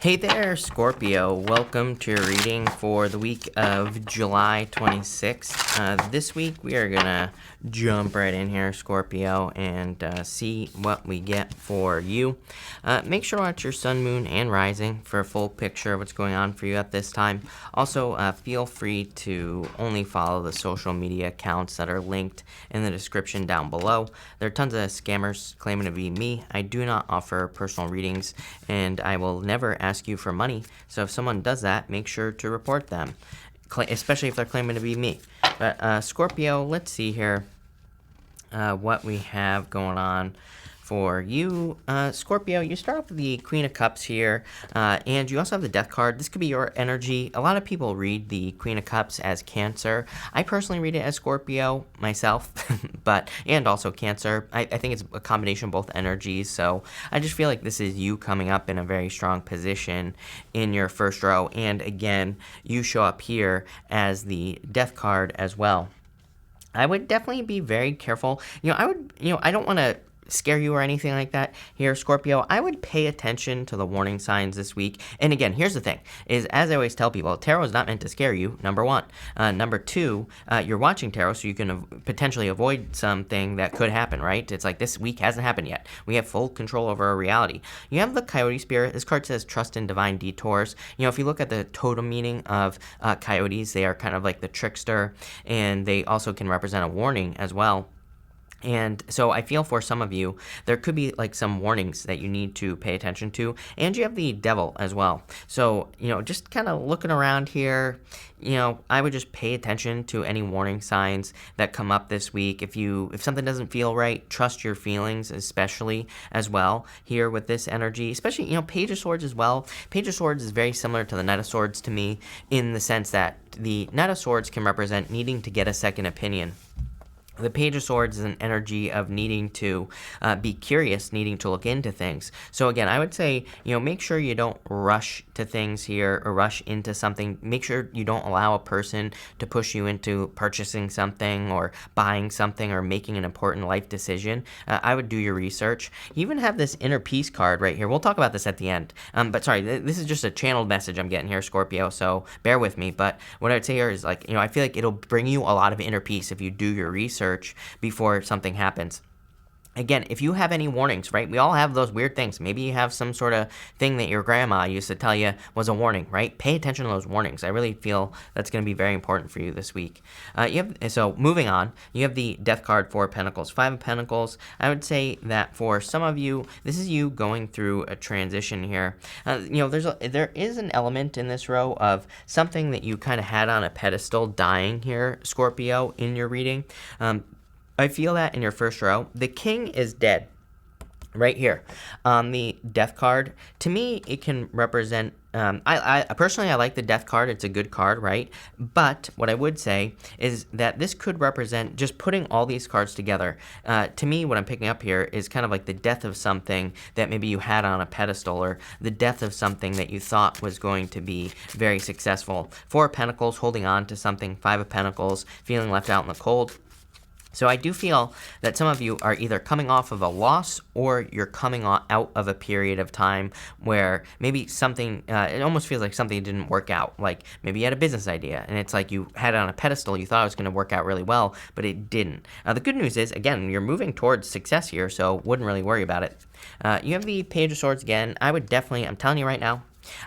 Hey there, Scorpio. Welcome to your reading for the week of July 26th. This week we are going to jump right in here, Scorpio, and see what we get for you. Make sure to watch your sun, moon, and rising for a full picture of what's going on for you at this time. Also, feel free to only follow the social media accounts that are linked in the description down below. There are tons of scammers claiming to be me. I do not offer personal readings, and I will never ask you for money, so if someone does that, make sure to report them, especially if they're claiming to be me. But Scorpio, let's see here what we have going on for you. Scorpio, you start off with the Queen of Cups here, and you also have the Death card. This could be your energy. A lot of people read the Queen of Cups as Cancer. I personally read it as Scorpio myself, and also Cancer. I think it's a combination of both energies, so I just feel like this is you coming up in a very strong position in your first row, and again, you show up here as the Death card as well. I would definitely be very careful. I don't want to scare you or anything like that here, Scorpio. I would pay attention to the warning signs this week. And again, here's the thing, is as I always tell people, tarot is not meant to scare you, number one. Number two, you're watching tarot so you can potentially avoid something that could happen, right? It's like this week hasn't happened yet. We have full control over our reality. You have the Coyote Spirit. This card says trust in divine detours. If you look at the totem meaning of coyotes, they are kind of like the trickster, and they also can represent a warning as well. And so I feel for some of you, there could be like some warnings that you need to pay attention to. And you have the Devil as well. So, just kind of looking around here, I would just pay attention to any warning signs that come up this week. If something doesn't feel right, trust your feelings, especially as well here with this energy, especially, Page of Swords as well. Page of Swords is very similar to the Knight of Swords to me, in the sense that the Knight of Swords can represent needing to get a second opinion. The Page of Swords is an energy of needing to be curious, needing to look into things. So again, I would say, make sure you don't rush to things here or rush into something. Make sure you don't allow a person to push you into purchasing something or buying something or making an important life decision. I would do your research. You even have this Inner Peace card right here. We'll talk about this at the end. But sorry, this is just a channeled message I'm getting here, Scorpio, so bear with me. But what I'd say here is, I feel like it'll bring you a lot of inner peace if you do your research before something happens. Again, if you have any warnings, right? We all have those weird things. Maybe you have some sort of thing that your grandma used to tell you was a warning, right? Pay attention to those warnings. I really feel that's going to be very important for you this week. So moving on, you have the Death card, 4 of Pentacles, 5 of Pentacles. I would say that for some of you, this is you going through a transition here. There is an element in this row of something that you kind of had on a pedestal dying here, Scorpio, in your reading. I feel that in your first row. The King is dead right here on the Death card. To me, it can represent, I personally, I like the Death card. It's a good card, right? But what I would say is that this could represent just putting all these cards together. To me, what I'm picking up here is kind of like the death of something that maybe you had on a pedestal, or the death of something that you thought was going to be very successful. 4 of Pentacles, holding on to something. 5 of Pentacles, feeling left out in the cold. So I do feel that some of you are either coming off of a loss, or you're coming out of a period of time where maybe something, it almost feels like something didn't work out. Like maybe you had a business idea and it's like you had it on a pedestal, you thought it was going to work out really well, but it didn't. The good news is, again, you're moving towards success here, so wouldn't really worry about it. You have the Page of Swords again. I would definitely, I'm telling you right now,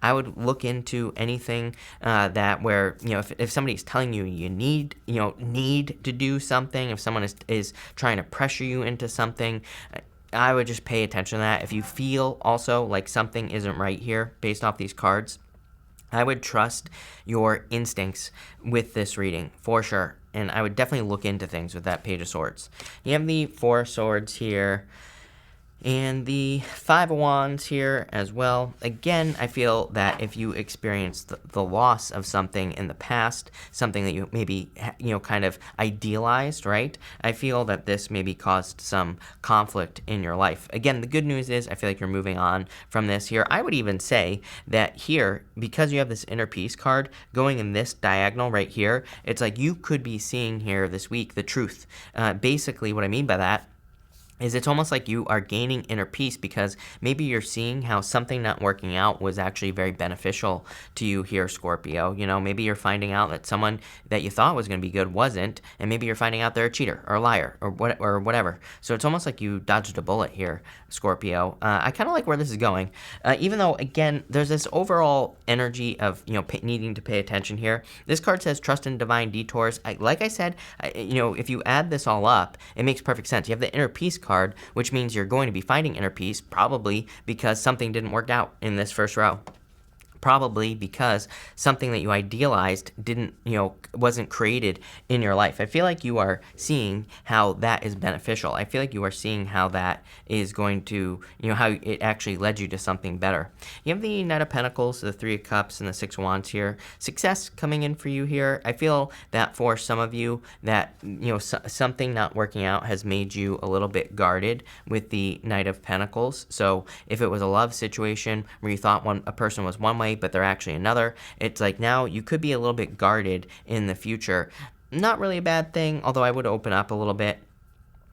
I would look into anything that where, if somebody's telling you need to do something, if someone is trying to pressure you into something, I would just pay attention to that. If you feel also like something isn't right here based off these cards, I would trust your instincts with this reading for sure. And I would definitely look into things with that Page of Swords. You have the 4 of Swords here, and the 5 of Wands here as well. Again, I feel that if you experienced the loss of something in the past, something that you maybe, kind of idealized, right? I feel that this maybe caused some conflict in your life. Again, the good news is I feel like you're moving on from this here. I would even say that here, because you have this Inner Peace card going in this diagonal right here, it's like you could be seeing here this week the truth. Basically, what I mean by that is it's almost like you are gaining inner peace because maybe you're seeing how something not working out was actually very beneficial to you here, Scorpio. You know, maybe you're finding out that someone that you thought was going to be good wasn't, and maybe you're finding out they're a cheater or a liar or whatever. So it's almost like you dodged a bullet here, Scorpio. I kind of like where this is going, even though, again, there's this overall energy of, you know, needing to pay attention here. This card says trust in divine detours. Like I said, you know, if you add this all up, it makes perfect sense. You have the inner peace card, which means you're going to be finding inner peace, probably because something didn't work out in this first row. Probably because something that you idealized didn't, you know, wasn't created in your life. I feel like you are seeing how that is beneficial. I feel like you are seeing how that is going to, you know, how it actually led you to something better. You have the Knight of Pentacles, the Three of Cups, and the Six of Wands here. Success coming in for you here. I feel that for some of you that, you know, something not working out has made you a little bit guarded with the Knight of Pentacles. So if it was a love situation where you thought a person was one way, but they're actually another, it's like now you could be a little bit guarded in the future. Not really a bad thing, although I would open up a little bit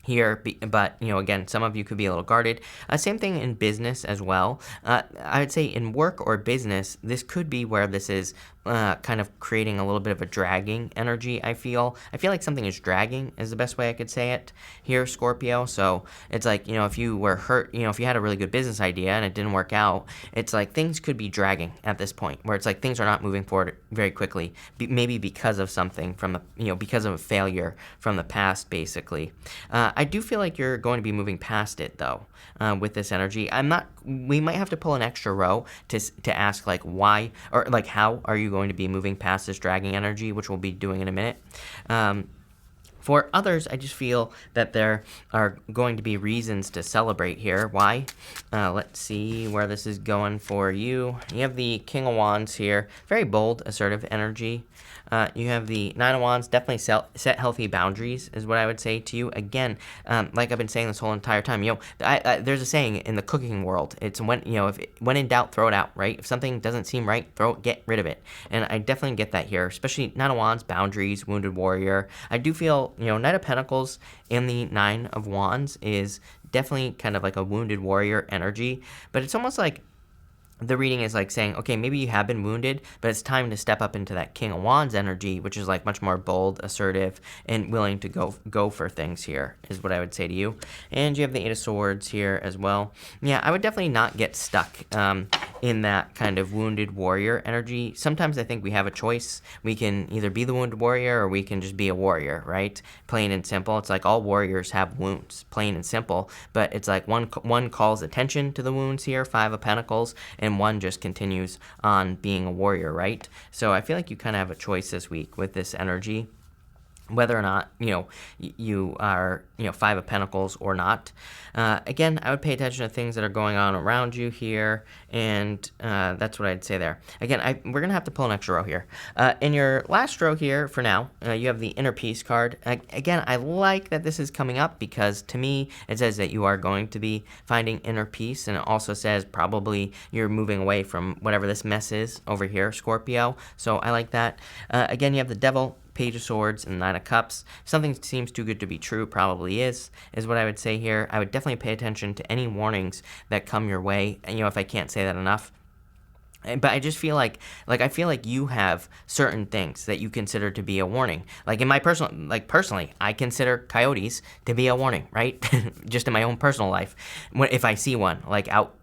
here, but, you know, again, some of you could be a little guarded. Same thing in business as well. I would say in work or business, this could be where this is kind of creating a little bit of a dragging energy, I feel like something is dragging is the best way I could say it here, Scorpio. So it's like, you know, if you were hurt, you know, if you had a really good business idea and it didn't work out, it's like things could be dragging at this point where it's like things are not moving forward very quickly, maybe because of something from the, you know, because of a failure from the past, basically. I do feel like you're going to be moving past it, though, with this energy. We might have to pull an extra row to ask, like, why, or, like, how are you going to be moving past this dragging energy, which we'll be doing in a minute. For others, I just feel that there are going to be reasons to celebrate here. Why? Let's see where this is going for you. You have the King of Wands here. Very bold, assertive energy. You have the Nine of Wands. Definitely set healthy boundaries is what I would say to you. Again, like I've been saying this whole entire time, you know, there's a saying in the cooking world. It's when in doubt, throw it out, right? If something doesn't seem right, get rid of it. And I definitely get that here, especially Nine of Wands, boundaries, wounded warrior. I do feel, you know, Knight of Pentacles and the Nine of Wands is definitely kind of like a wounded warrior energy, but it's almost like the reading is like saying, okay, maybe you have been wounded, but it's time to step up into that King of Wands energy, which is like much more bold, assertive, and willing to go for things here, is what I would say to you. And you have the Eight of Swords here as well. Yeah, I would definitely not get stuck in that kind of wounded warrior energy. Sometimes I think we have a choice. We can either be the wounded warrior or we can just be a warrior, right? Plain and simple. It's like all warriors have wounds, plain and simple, but it's like one calls attention to the wounds here, Five of Pentacles, and one just continues on being a warrior, right? So I feel like you kind of have a choice this week with this energy, whether or not, you know, you are, you know, Five of Pentacles or not. Again, I would pay attention to things that are going on around you here, and that's what I'd say there. Again, we're going to have to pull an extra row here. In your last row here, for now, you have the Inner Peace card. Again, I like that this is coming up because, to me, it says that you are going to be finding inner peace, and it also says probably you're moving away from whatever this mess is over here, Scorpio. So I like that. Again, you have the Devil, Page of Swords, and Nine of Cups. If something seems too good to be true, probably is what I would say here. I would definitely pay attention to any warnings that come your way. And, you know, if I can't say that enough. But I just feel like I feel like you have certain things that you consider to be a warning. Like in my personally, I consider coyotes to be a warning, right? Just in my own personal life. If I see one, like out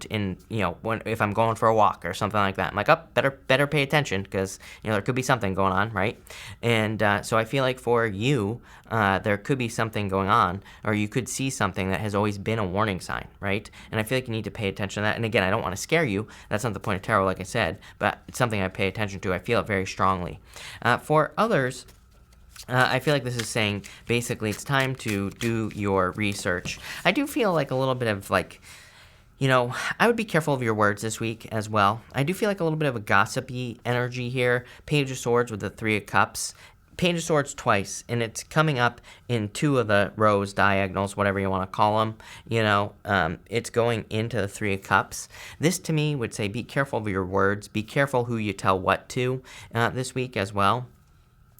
in, you know, if I'm going for a walk or something like that, I'm like, oh, better pay attention because, you know, there could be something going on, right? And so I feel like for you, there could be something going on, or you could see something that has always been a warning sign, right? And I feel like you need to pay attention to that. And again, I don't want to scare you. That's not the point of tarot, like I said, but it's something I pay attention to. I feel it very strongly. For others, I feel like this is saying basically it's time to do your research. I do feel like a little bit of like, you know, I would be careful of your words this week as well. I do feel like a little bit of a gossipy energy here. Page of Swords with the Three of Cups. Page of Swords twice, and it's coming up in two of the rows, diagonals, whatever you want to call them. You know, it's going into the Three of Cups. This, to me, would say be careful of your words. Be careful who you tell what to this week as well.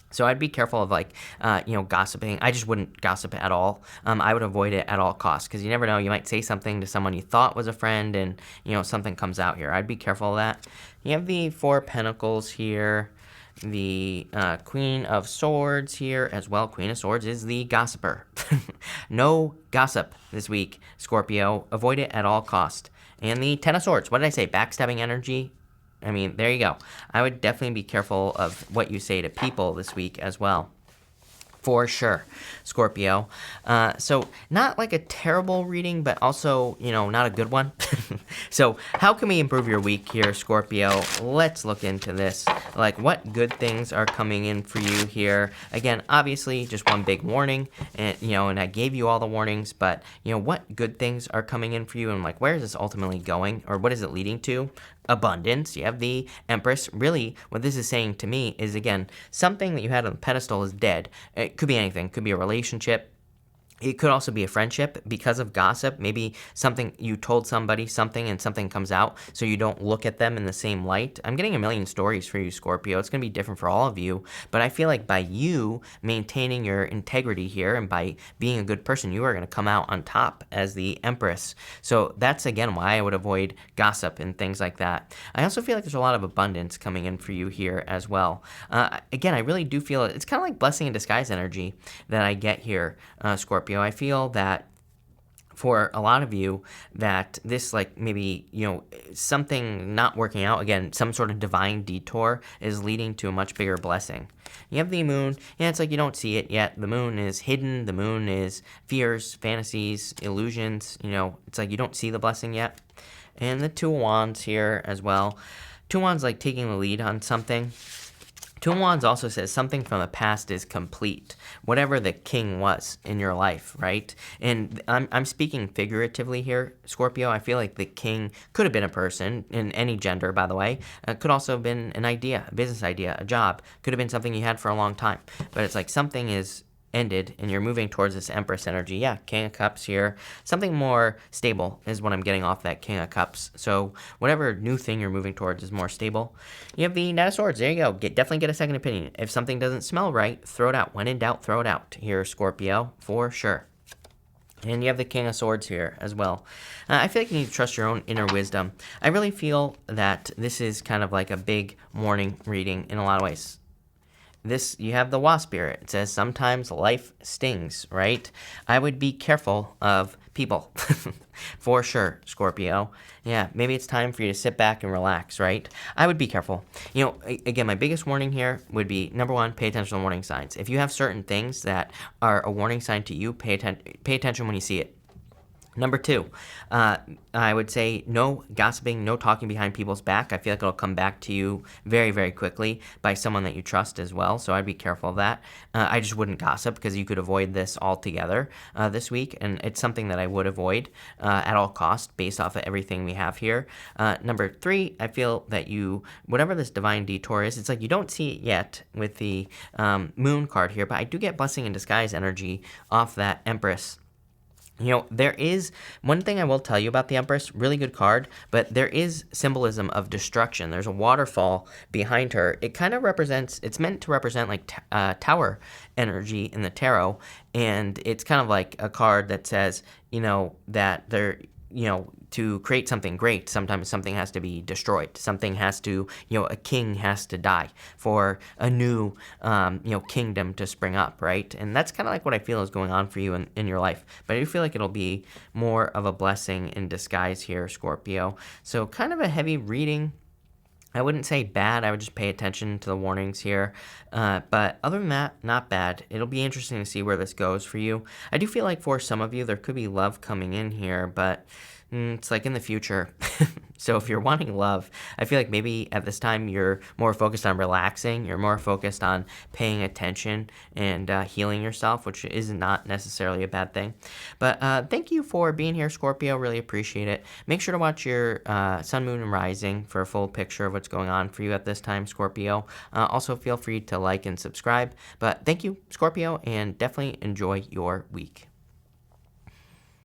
So I'd be careful of gossiping. I just wouldn't gossip at all. I would avoid it at all costs because you never know. You might say something to someone you thought was a friend and, something comes out here. I'd be careful of that. You have the Four of Pentacles here. The Queen of Swords here as well. Queen of Swords is the gossiper. No gossip this week, Scorpio. Avoid it at all cost. And the Ten of Swords. What did I say? Backstabbing energy. I mean, there you go. I would definitely be careful of what you say to people this week as well. For sure, Scorpio. So not like a terrible reading, but also, not a good one. So how can we improve your week here, Scorpio? Let's look into this. Like, what good things are coming in for you here? Again, obviously, just one big warning, and I gave you all the warnings, but, what good things are coming in for you, and, where is this ultimately going, or what is it leading to? Abundance. You have the Empress. Really, what this is saying to me is, again, something that you had on the pedestal is dead. It could be anything. It could be a relationship. It could also be a friendship because of gossip. Maybe something you told somebody something and something comes out so you don't look at them in the same light. I'm getting a million stories for you, Scorpio. It's going to be different for all of you. But I feel like by you maintaining your integrity here and by being a good person, you are going to come out on top as the Empress. So that's, again, why I would avoid gossip and things like that. I also feel like there's a lot of abundance coming in for you here as well. Again, I really do feel it's kind of like blessing in disguise energy that I get here, Scorpio. I feel that for a lot of you that this maybe something not working out, again, some sort of divine detour is leading to a much bigger blessing. You have the moon, and it's like you don't see it yet. The moon is hidden. The moon is fears, fantasies, illusions. It's like you don't see the blessing yet. And the Two of Wands here as well. Two of Wands like taking the lead on something. Two of Wands also says something from the past is complete, whatever the king was in your life, right? And I'm speaking figuratively here, Scorpio. I feel like the king could have been a person in any gender, by the way. Could also have been an idea, a business idea, a job. Could have been something you had for a long time. But it's like something is ended and you're moving towards this Empress energy. Yeah, King of Cups here. Something more stable is what I'm getting off that King of Cups. So whatever new thing you're moving towards is more stable. You have the Knight of Swords. There you go. Definitely get a second opinion. If something doesn't smell right, throw it out. When in doubt, throw it out here, Scorpio, for sure. And you have the King of Swords here as well. I feel like you need to trust your own inner wisdom. I really feel that this is kind of like a big morning reading in a lot of ways. You have the Wasp Spirit. It says sometimes life stings, right? I would be careful of people for sure, Scorpio. Yeah, maybe it's time for you to sit back and relax, right? I would be careful. Again, my biggest warning here would be, number one, pay attention to warning signs. If you have certain things that are a warning sign to you, pay attention when you see it. Number two, I would say no gossiping, no talking behind people's back. I feel like it'll come back to you very, very quickly by someone that you trust as well, so I'd be careful of that. I just wouldn't gossip because you could avoid this altogether this week, and it's something that I would avoid at all costs based off of everything we have here. Number three, I feel that whatever this divine detour is, it's like you don't see it yet with the moon card here, but I do get blessing in disguise energy off that Empress. There is one thing I will tell you about the Empress, really good card, but there is symbolism of destruction. There's a waterfall behind her. It kind of it's meant to represent like tower energy in the tarot, and it's kind of like a card that says, that there, to create something great, sometimes something has to be destroyed. Something has to, a king has to die for a new, kingdom to spring up, right? And that's kind of like what I feel is going on for you in your life. But I do feel like it'll be more of a blessing in disguise here, Scorpio. So kind of a heavy reading. I wouldn't say bad. I would just pay attention to the warnings here. But other than that, not bad. It'll be interesting to see where this goes for you. I do feel like for some of you, there could be love coming in here, but it's like in the future. So if you're wanting love, I feel like maybe at this time you're more focused on relaxing. You're more focused on paying attention and healing yourself, which is not necessarily a bad thing. But thank you for being here, Scorpio. Really appreciate it. Make sure to watch your sun, moon, and rising for a full picture of what's going on for you at this time, Scorpio. Also, feel free to like and subscribe. But thank you, Scorpio, and definitely enjoy your week.